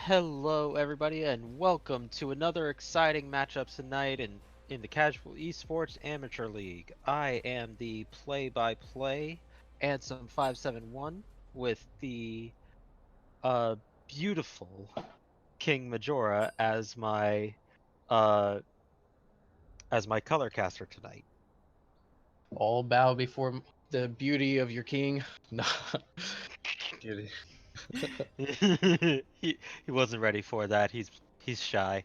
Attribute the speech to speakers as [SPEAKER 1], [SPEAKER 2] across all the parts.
[SPEAKER 1] Hello, everybody, and welcome to another exciting matchup tonight in the Casual Esports Amateur League. I am the play-by-play Ansem571 with the uh, beautiful King Majora uh, as my color caster tonight.
[SPEAKER 2] All bow before the beauty of your king. No. Kidding.
[SPEAKER 1] he wasn't ready for that. He's shy.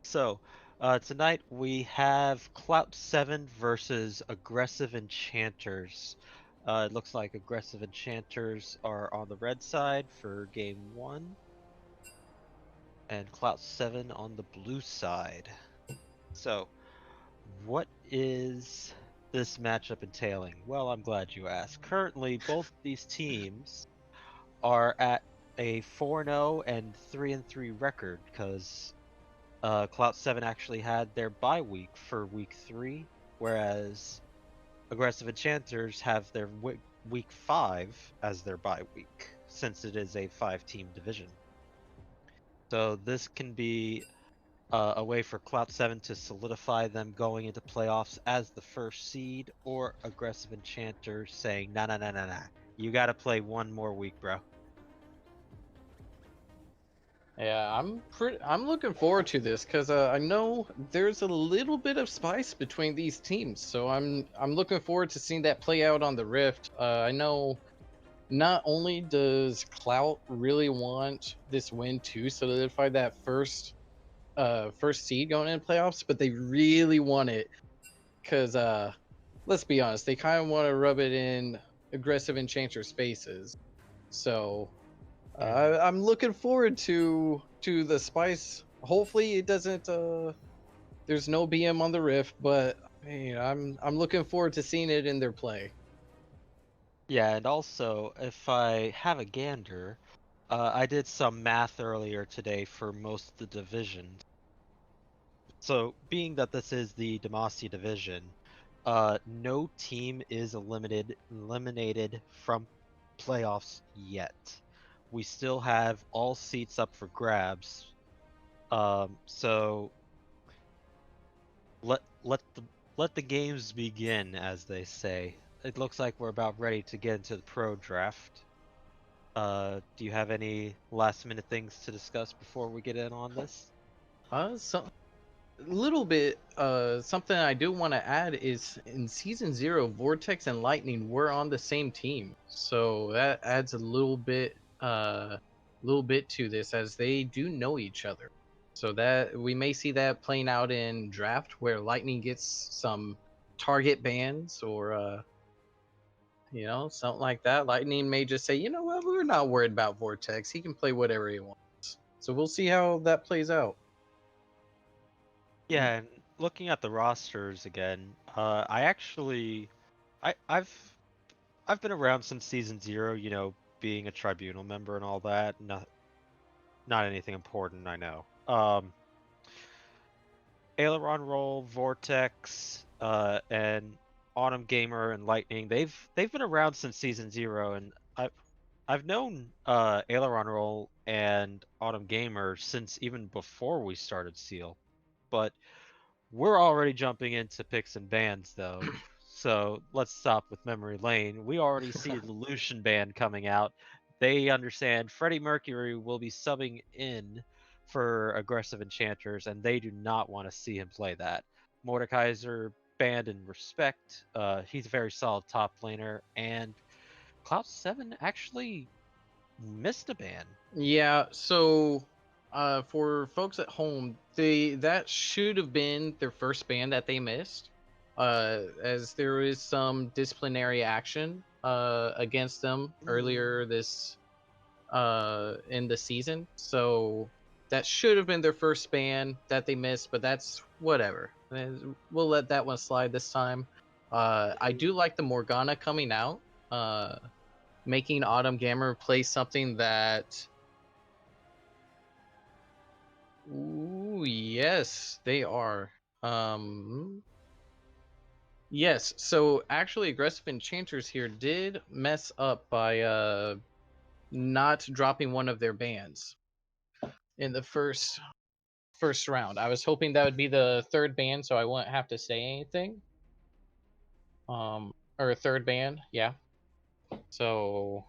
[SPEAKER 1] So, tonight we have Clout 7 versus Aggressive Enchanters. It looks like Aggressive Enchanters are on the red side for game 1, and Clout 7 on the blue side. So, what is this matchup entailing? Well, I'm glad you asked. Currently, both these teams are at a 4-0 and 3-3 record because Clout 7 actually had their bye week for week 3, whereas Aggressive Enchanters have their week 5 as their bye week, since it is a 5-team division. So this can be a way for Clout 7 to solidify them going into playoffs as the first seed, or Aggressive Enchanters saying, nah, nah, nah, nah, nah. You gotta play one more week, bro.
[SPEAKER 2] Yeah, I'm looking forward to this because I know there's a little bit of spice between these teams. So I'm looking forward to seeing that play out on the Rift. I know not only does Clout really want this win to solidify that first seed going into playoffs, but they really want it because let's be honest, they kind of want to rub it in aggressive enchanter spaces. So I'm looking forward to the spice. Hopefully, it doesn't. There's no BM on the Rift, but I'm looking forward to seeing it in their play.
[SPEAKER 1] Yeah, and also, if I have a gander, I did some math earlier today for most of the divisions. So, being that this is the Demacia division, no team is eliminated from playoffs yet. We still have all seats up for grabs. So let let the let the games begin, as they say. It looks like we're about ready to get into the pro draft. Do you have any last minute things to discuss before we get in on this?
[SPEAKER 2] So a little bit. Something I do want to add is in season 0, Vortex and Lightning were on the same team, so that adds a little bit to this as they do know each other. So that we may see that playing out in draft where Lightning gets some target bans or something like that. Lightning may just say, you know what, we're not worried about Vortex. He can play whatever he wants. So we'll see how that plays out.
[SPEAKER 1] Yeah, and looking at the rosters again, I've been around since season 0, being a tribunal member and all that. Not anything important, I know. Aileron Roll, Vortex, and Autumn Gamer and Lightning, they've been around since season 0, and I've known Aileron Roll and Autumn Gamer since even before we started Seal. But we're already jumping into picks and bans, though. So let's stop with memory lane. We already see the Lucian band coming out. They understand Freddie Mercury will be subbing in for aggressive enchanters, and they do not want to see him play that. Mordekaiser banned in respect. He's a very solid top laner, and Cloud 7 actually missed a ban.
[SPEAKER 2] Yeah, so for folks at home, that should have been their first ban that they missed. As there is some disciplinary action against them earlier this in the season. So that should have been their first ban that they missed, but that's whatever. We'll let that one slide this time. I do like the Morgana coming out, making Autumn Gamer play something that. Ooh, yes, they are. Yes, so actually aggressive enchanters here did mess up by not dropping one of their bans. in the first round. I was hoping that would be the third ban, so I wouldn't have to say anything. Or a third ban, yeah. So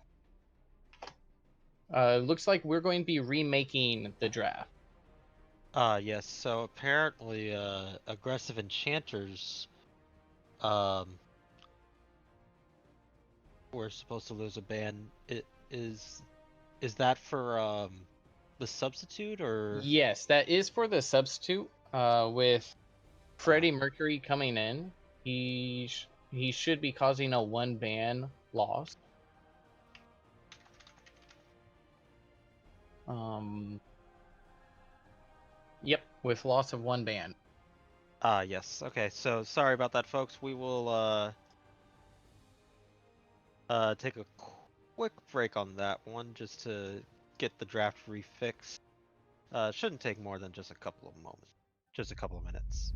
[SPEAKER 2] looks like we're going to be remaking the draft.
[SPEAKER 1] Yes. So apparently, aggressive enchanters, um, were supposed to lose a ban. Is that for the substitute or?
[SPEAKER 2] Yes, that is for the substitute. With
[SPEAKER 1] Uh,
[SPEAKER 2] Freddie Mercury coming in, he should be causing a one ban loss. Um, yep, with loss of one ban.
[SPEAKER 1] yes. Okay. So sorry about that, folks. We will take a quick break on that one just to get the draft refixed. Shouldn't take more than just a couple of moments, just a couple of minutes.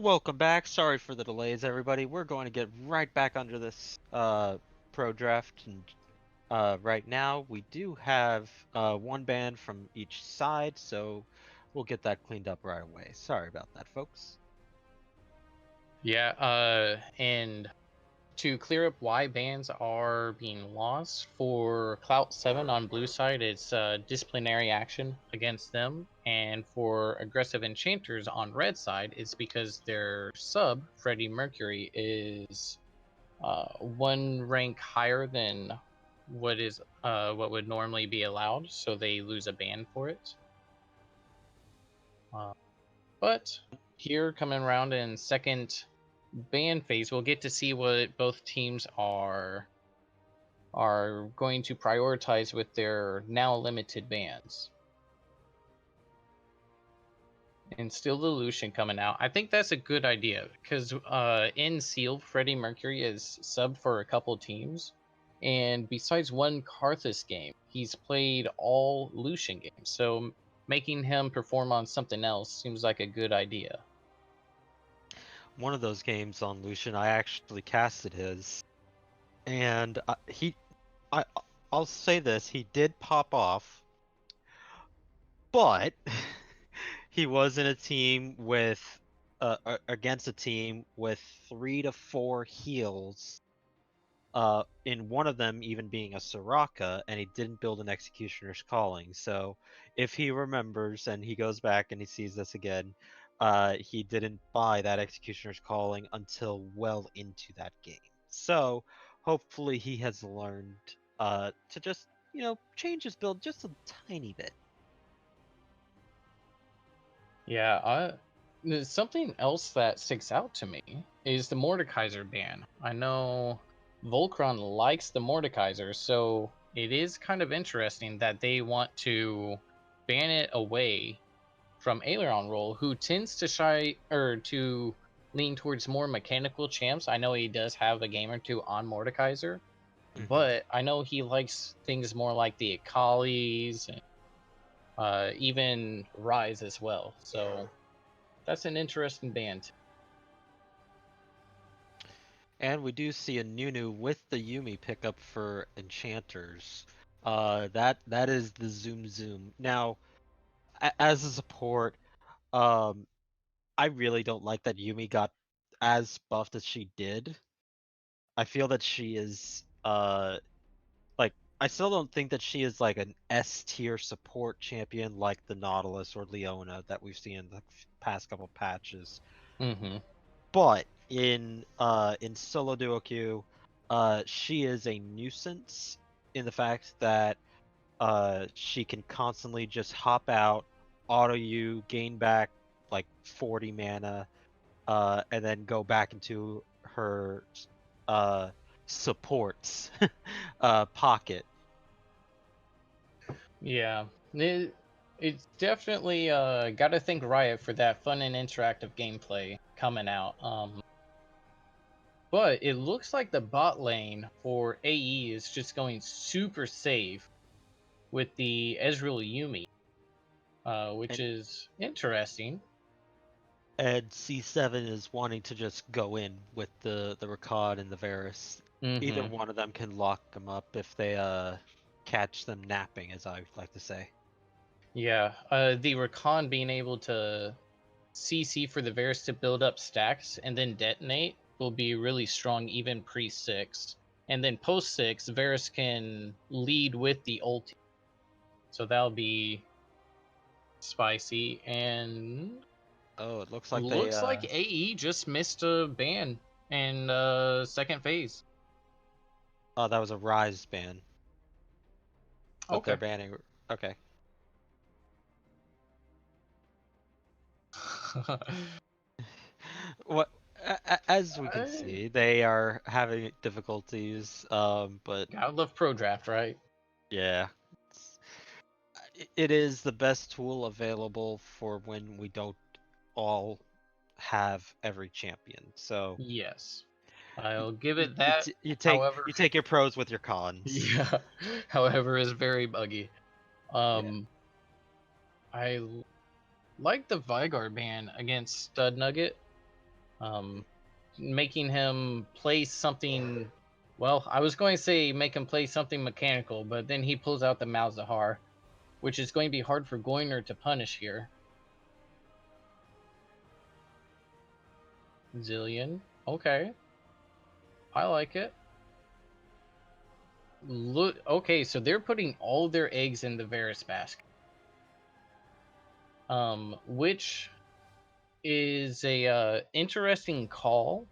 [SPEAKER 1] Welcome back. Sorry for the delays, everybody. We're going to get right back under this pro draft, and right now we do have one ban from each side, so we'll get that cleaned up right away. Sorry about that, folks.
[SPEAKER 2] Yeah, and to clear up why bans are being lost for Clout 7 on blue side, it's disciplinary action against them, and for aggressive enchanters on red side, it's because their sub Freddie Mercury is one rank higher than what would normally be allowed, so they lose a ban for it. Uh, but here, coming around in second ban phase, we'll get to see what both teams are going to prioritize with their now limited bans. And still the Lucian coming out. I think that's a good idea because in Seal, Freddie Mercury is subbed for a couple teams. And besides one Karthus game, he's played all Lucian games. So making him perform on something else seems like a good idea.
[SPEAKER 1] One of those games on Lucian, I actually casted his, and I, I'll say this: he did pop off, but he was in a team with, against a team with 3 to 4 heals. In one of them even being a Soraka, and he didn't build an Executioner's Calling. So if he remembers and he goes back and he sees this again, he didn't buy that Executioner's Calling until well into that game. So hopefully he has learned to just, change his build just a tiny bit.
[SPEAKER 2] Yeah, there's something else that sticks out to me is the Mordekaiser ban. I know Volcron likes the Mordekaiser, so it is kind of interesting that they want to ban it away from Aileron Roll, who tends to to lean towards more mechanical champs. I know he does have a game or two on Mordekaiser,
[SPEAKER 1] Hmm.
[SPEAKER 2] but I know he likes things more like the Akalis and even Rise as well. So that's an interesting band.
[SPEAKER 1] And we do see a Nunu with the Yumi pickup for Enchanters. That is the Zoom Zoom. Now, as a support, um, I really don't like that Yumi got as buffed as she did. I feel that she is like, I still don't think that she is like an S tier support champion like the Nautilus or Leona that we've seen in the past couple patches.
[SPEAKER 2] Mm-hmm.
[SPEAKER 1] But in solo duo queue, she is a nuisance in the fact that she can constantly just hop out, auto you, gain back like 40 mana, and then go back into her uh supports pocket.
[SPEAKER 2] Yeah, it's definitely got to thank Riot for that fun and interactive gameplay coming out. But it looks like the bot lane for AE is just going super safe with the Ezreal Yumi, which
[SPEAKER 1] and
[SPEAKER 2] is interesting.
[SPEAKER 1] and C7 is wanting to just go in with the Rakan and the Varus. Either
[SPEAKER 2] Mm-hmm.
[SPEAKER 1] one of them can lock them up if they catch them napping, as I like to say.
[SPEAKER 2] Yeah, the Rakan being able to CC for the Varus to build up stacks and then detonate will be really strong even pre-6. And then post-6, Varus can lead with the ulti. So that'll be spicy. And
[SPEAKER 1] Oh, it looks like they
[SPEAKER 2] looks like AE just missed a ban in second phase.
[SPEAKER 1] oh, that was a Rise ban, but they're
[SPEAKER 2] Okay.
[SPEAKER 1] banning. Okay. What as we can
[SPEAKER 2] I
[SPEAKER 1] see, they are having difficulties. But
[SPEAKER 2] gotta love pro draft, right?
[SPEAKER 1] yeah, it is the best tool available for when we don't all have every champion. So
[SPEAKER 2] Yes.
[SPEAKER 1] you,
[SPEAKER 2] I'll give
[SPEAKER 1] you,
[SPEAKER 2] it
[SPEAKER 1] you,
[SPEAKER 2] that.
[SPEAKER 1] t- you take
[SPEAKER 2] However,
[SPEAKER 1] you take your pros with your cons.
[SPEAKER 2] yeah. However, is very buggy.
[SPEAKER 1] Yeah.
[SPEAKER 2] Um, I like the Vygar ban against Stud Nugget, um, making him play something. Well, I was going to say make him play something mechanical, but then he pulls out the Malzahar, which is going to be hard for Goiner to punish here. Zillion, okay, I like it. Look, okay, so they're putting all their eggs in the Varus basket, which is a interesting call.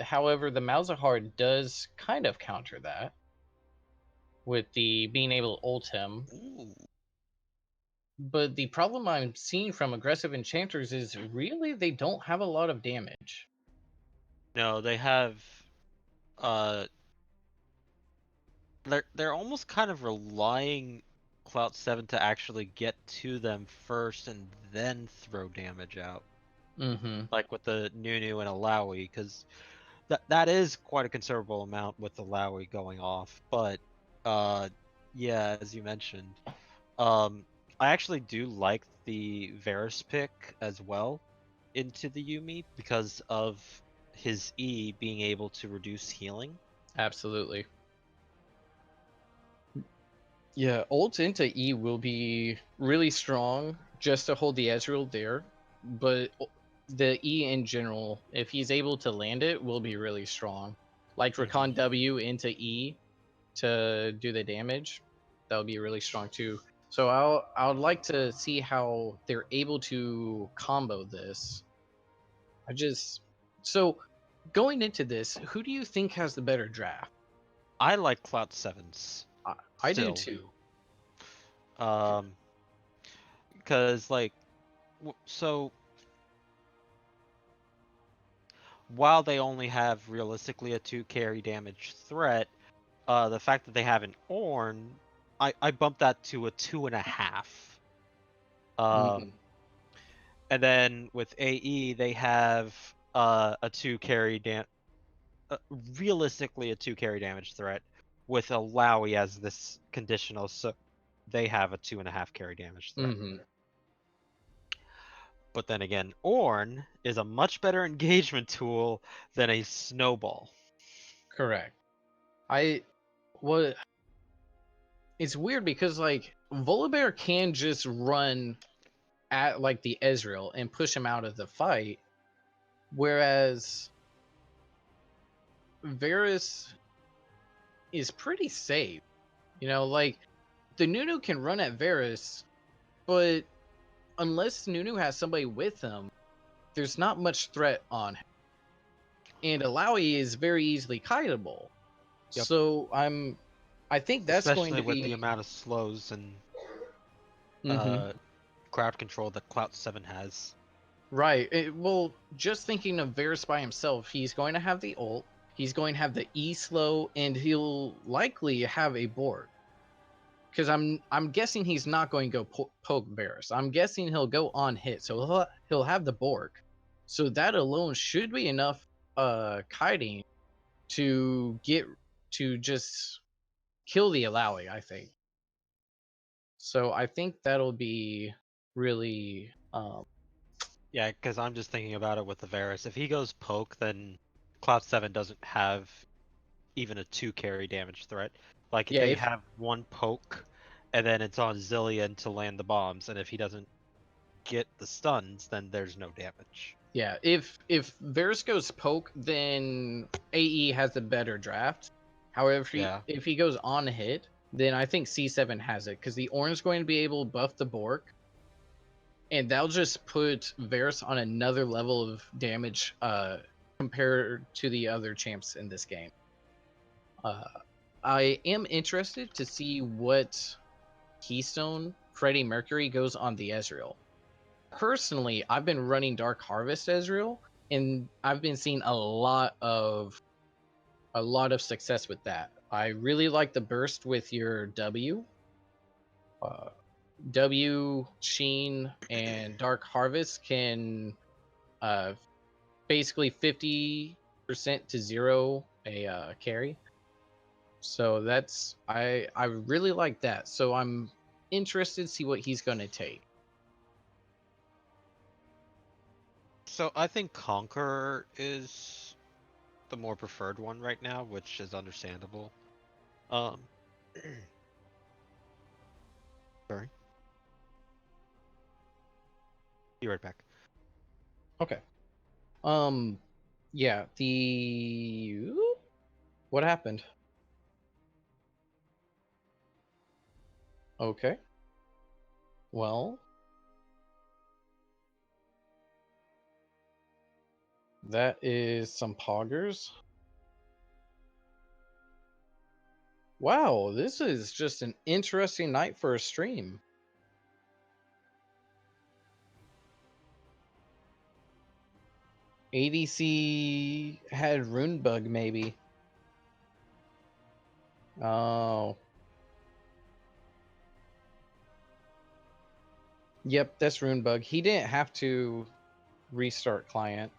[SPEAKER 2] However, the Malzahar does kind of counter that with the being able to ult him.
[SPEAKER 1] Ooh.
[SPEAKER 2] But the problem I'm seeing from aggressive enchanters is really they don't have a lot of damage.
[SPEAKER 1] No, they have uh they're almost kind of relying Clout 7 to actually get to them first and then throw damage out.
[SPEAKER 2] Mm-hmm.
[SPEAKER 1] Like with the Nunu and Alawi, because that is quite a considerable amount with the Alawi going off. But uh yeah, as you mentioned, um I actually do like the Varus pick as well into the Yumi because of his E being able to reduce healing.
[SPEAKER 2] Absolutely. Yeah, ult into E will be really strong just to hold the Ezreal there, but the E in general, if he's able to land it, will be really strong. Like
[SPEAKER 1] Mhm.
[SPEAKER 2] Rakan W into E to do the damage, that would be really strong too. So I would like to see how they're able to combo this. I just so going into this, who do you think has the better draft?
[SPEAKER 1] I like Cloud Sevens
[SPEAKER 2] I, I do
[SPEAKER 1] still,
[SPEAKER 2] too.
[SPEAKER 1] um, because like, so while they only have realistically a 2 carry damage threat, the fact that they have an Ornn, I bumped that to a 2.5.
[SPEAKER 2] Hmm.
[SPEAKER 1] And then with AE they have a 2 carry uh, realistically a 2 carry damage threat with a Lowy as this conditional, so they have a 2.5 carry damage threat.
[SPEAKER 2] Hmm.
[SPEAKER 1] But then again, Ornn is a much better engagement tool than a snowball.
[SPEAKER 2] Correct. I what it's weird because like Volibear can just run at like the Ezreal and push him out of the fight, whereas Varus is pretty safe. You know, like the Nunu can run at Varus, but unless Nunu has somebody with him, there's not much threat on him. And Alawi is very easily kiteable.
[SPEAKER 1] Yep.
[SPEAKER 2] So I think that's going
[SPEAKER 1] Especially
[SPEAKER 2] to
[SPEAKER 1] with the
[SPEAKER 2] be.
[SPEAKER 1] amount of slows and
[SPEAKER 2] Mhm.
[SPEAKER 1] uh, crowd control that Clout 7 has.
[SPEAKER 2] Right. Well, just thinking of Varus by himself, he's going to have the ult, he's going to have the E slow, and he'll likely have a board. Because I'm guessing he's not going to go poke Varus. I'm guessing he'll go on hit, so he'll have the Bork. So that alone should be enough kiting to get to just kill the Alawi, I think. So I think that'll be really
[SPEAKER 1] Yeah, because I'm just thinking about it with the Varus. If he goes poke, then Cloud 7 doesn't have even a 2 carry damage threat. Like
[SPEAKER 2] yeah,
[SPEAKER 1] they
[SPEAKER 2] if
[SPEAKER 1] have one poke, and then it's on Zillion to land the bombs, and if he doesn't get the stuns, then there's no damage.
[SPEAKER 2] Yeah, if Varus goes poke, then AE has a better draft. However,
[SPEAKER 1] Yeah.
[SPEAKER 2] if he goes on hit, then I think C7 has it because the orange is going to be able to buff the Bork, and that'll just put Varus on another level of damage compared to the other champs in this game. Uh, I am interested to see what Keystone Freddie Mercury goes on the Ezreal. Personally, I've been running Dark Harvest Ezreal, and I've been seeing a lot of success with that. I really like the burst with your W. Uh, W, Sheen, and Dark Harvest can uh, basically 50% to zero a carry. So I really like that. So I'm interested to see what he's going to take.
[SPEAKER 1] So I think Conqueror is the more preferred one right now, which is understandable. Um, sorry, be right back.
[SPEAKER 2] Okay. Um, yeah. What happened? Okay. Well, That is some poggers. Wow, this is just an interesting night for a stream. ADC had Runebug, maybe. Oh. Yep, that's Runebug. He didn't have to restart client.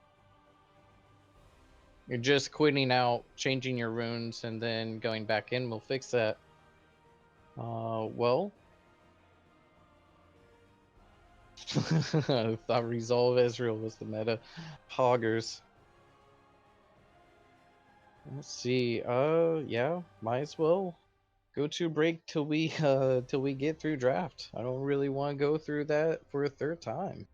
[SPEAKER 2] You're just quitting out, changing your runes, and then going back in will fix that. Well. I thought Resolve Ezreal was the meta. Poggers. Let's see. Yeah, might as well go to break till we get through draft. I don't really want to go through that for a third time.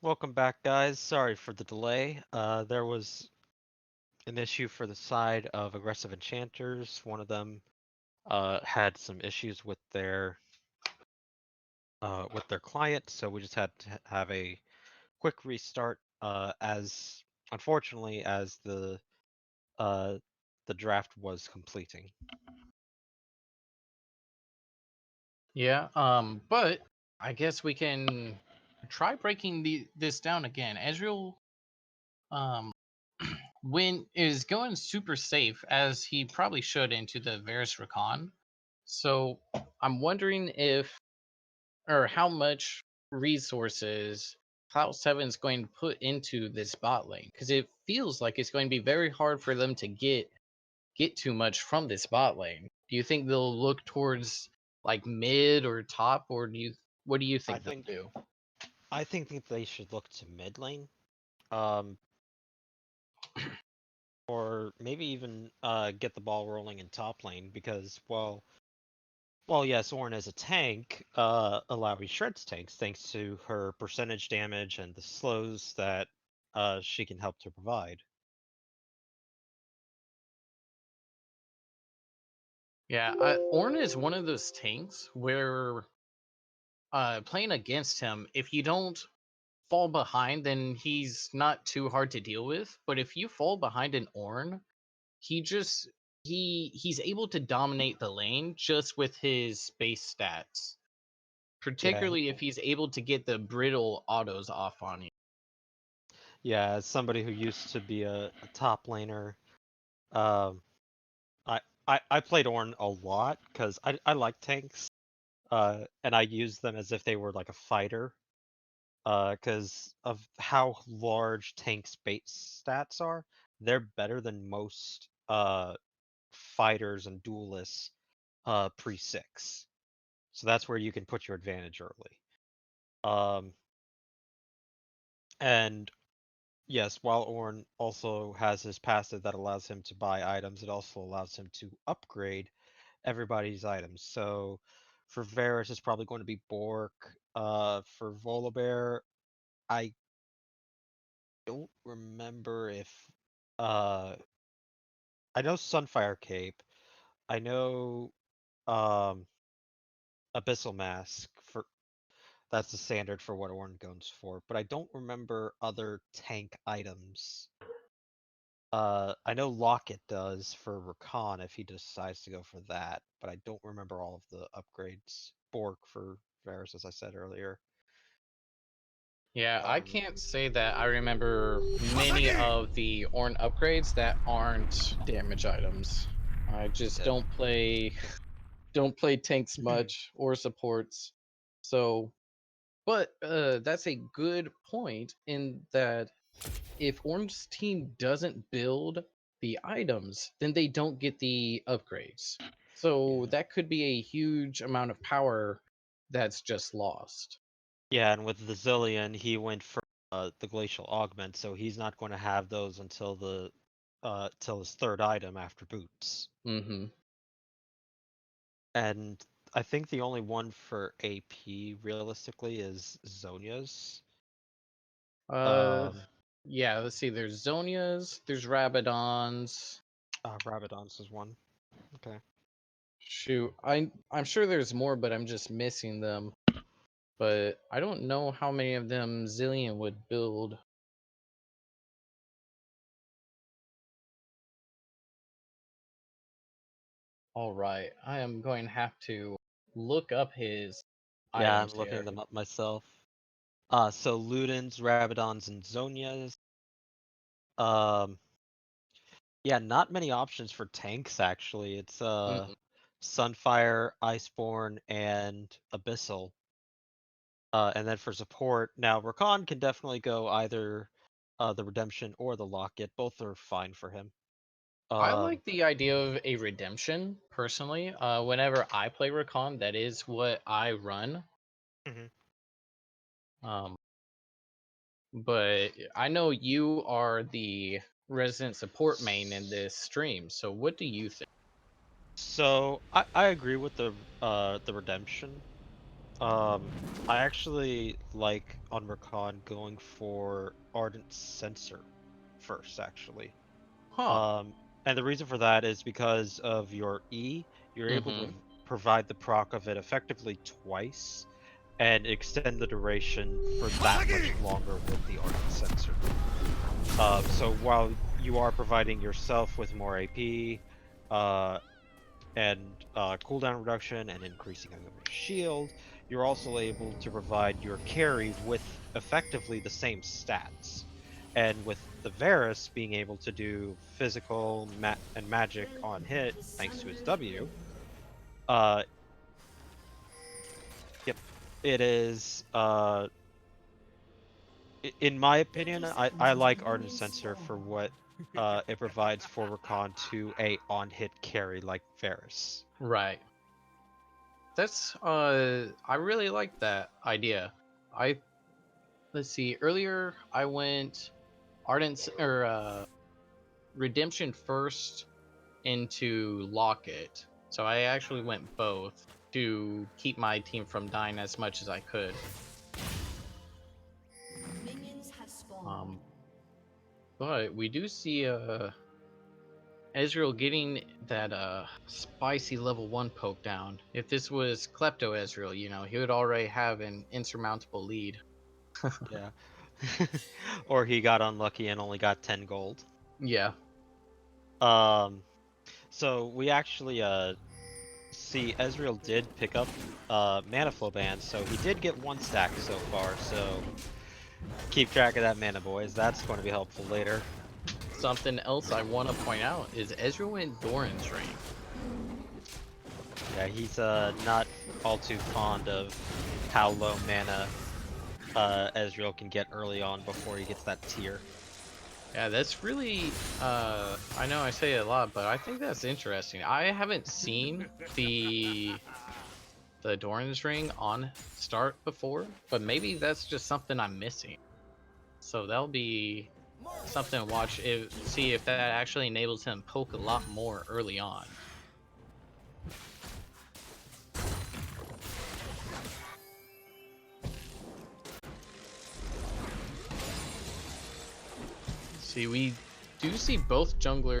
[SPEAKER 1] Welcome back, guys. Sorry for the delay. There was an issue for the side of aggressive enchanters. One of them had some issues with their client, so we just had to have a quick restart. As unfortunately as uh, the draft was completing.
[SPEAKER 2] Yeah, but I guess we can try breaking this down again. Ezreal um when is going super safe as he probably should into the Varus Rakan. So I'm wondering if or how much resources Cloud 7 is going to put into this bot lane because it feels like it's going to be very hard for them to get too much from this bot lane. Do you think they'll look towards like mid or top, or what do you
[SPEAKER 1] I
[SPEAKER 2] think they'll
[SPEAKER 1] think
[SPEAKER 2] do?
[SPEAKER 1] I think that they should look to mid lane, um, or maybe even get the ball rolling in top lane because well, yes, Ornn as a tank, Alawi shreds tanks thanks to her percentage damage and the slows that she can help to provide.
[SPEAKER 2] Yeah, Ornn is one of those tanks where playing against him, if you don't fall behind, then he's not too hard to deal with. But if you fall behind an Ornn, he just he's able to dominate the lane just with his base stats.
[SPEAKER 1] Yeah,
[SPEAKER 2] Particularly if he's able to get the brittle autos off on you.
[SPEAKER 1] yeah. As somebody who used to be a top laner, um, I played Ornn a lot because I like tanks, and I use them as if they were like a fighter, because of how large tanks' base stats are. They're better than most fighters and duelists pre six. So that's where you can put your advantage early. Um, and yes, while Ornn also has his passive that allows him to buy items, it also allows him to upgrade everybody's items. So for Varus, it's probably going to be Bork. For Volibear, I don't remember if uh, I know Sunfire Cape. I know um, Abyssal Mask for that's the standard for what Ornn goes for, but I don't remember other tank items. I know Locket does for Rakan if he decides to go for that, but I don't remember all of the upgrades. Bork for Varus, as I said earlier.
[SPEAKER 2] Yeah, I
[SPEAKER 1] Um,
[SPEAKER 2] can't say that I remember many of the Ornn upgrades that aren't damage items. I just
[SPEAKER 1] yeah,
[SPEAKER 2] don't play tanks much or supports. So, but that's a good point in that if Ornn's team doesn't build the items, then they don't get the upgrades. So
[SPEAKER 1] yeah,
[SPEAKER 2] that could be a huge amount of power that's just lost.
[SPEAKER 1] yeah. And with the Zillion, he went for the Glacial Augment, so he's not going to have those until the till his third item after boots.
[SPEAKER 2] Hmm.
[SPEAKER 1] And I think the only one for AP realistically is Zonia's.
[SPEAKER 2] Uh,
[SPEAKER 1] Um,
[SPEAKER 2] yeah. Let's see. There's Zonias. There's Rabadons.
[SPEAKER 1] Rabadon's is one. Okay.
[SPEAKER 2] Shoot, I'm sure there's more, but I'm just missing them. But I don't know how many of them Zillion would build. All right, I am going to have to look up his
[SPEAKER 1] Yeah,
[SPEAKER 2] items
[SPEAKER 1] I'm looking
[SPEAKER 2] here.
[SPEAKER 1] them up myself. So Ludens, Rabadons, and Zonias. Um, yeah, not many options for tanks actually. It's
[SPEAKER 2] Mm-mm.
[SPEAKER 1] Sunfire, Iceborne, and Abyssal. And then for support, now Rakan can definitely go either the Redemption or the Locket. Both are fine for him.
[SPEAKER 2] I
[SPEAKER 1] Um,
[SPEAKER 2] like the idea of a redemption personally. Whenever I play Recon, that is what I run.
[SPEAKER 1] mhm.
[SPEAKER 2] Um, but I know you are the resident support main in this stream. So what do you think?
[SPEAKER 1] So I agree with the Redemption. I actually like on Rakan going for Ardent Sensor first, actually.
[SPEAKER 2] Huh.
[SPEAKER 1] Um, and the reason for that is because of your E, you're able to
[SPEAKER 2] Mm-hmm.
[SPEAKER 1] provide the proc of it effectively twice and extend the duration for that much longer with the Ardent Sensor. So while you are providing yourself with more AP, uh, and cooldown reduction and increasing of your shield, you're also able to provide your carry with effectively the same stats. And with the Varus being able to do physical and magic on hit thanks to his W, uh, yep, it is. In my opinion, I like Ardent Sensor for what it provides for Rakan to a on-hit carry like Varus.
[SPEAKER 2] Right. That's I really like that idea. I let's see. Earlier I went Redemption first into Locket. So I actually went both to keep my team from dying as much as I could.
[SPEAKER 3] Minions have spawned.
[SPEAKER 2] Um, but we do see Ezreal getting that spicy level 1 poke down. If this was Klepto Ezreal, he would already have an insurmountable lead.
[SPEAKER 1] Yeah. Or he got unlucky and only got 10 gold.
[SPEAKER 2] Yeah.
[SPEAKER 1] Um, so we actually see Ezreal did pick up mana flow band, so he did get one stack so far, so keep track of that mana, boys. That's going to be helpful later.
[SPEAKER 2] Something else I want to point out is Ezreal went Doran's Ring.
[SPEAKER 1] Yeah, he's not all too fond of how low mana Ezreal can get early on before he gets that tier.
[SPEAKER 2] Yeah, that's really I know I say it a lot, but I think that's interesting. I haven't seen the Doran's Ring on start before, but maybe that's just something I'm missing. So that'll be something to watch, see if that actually enables him to poke a lot more early on. See, we do see both junglers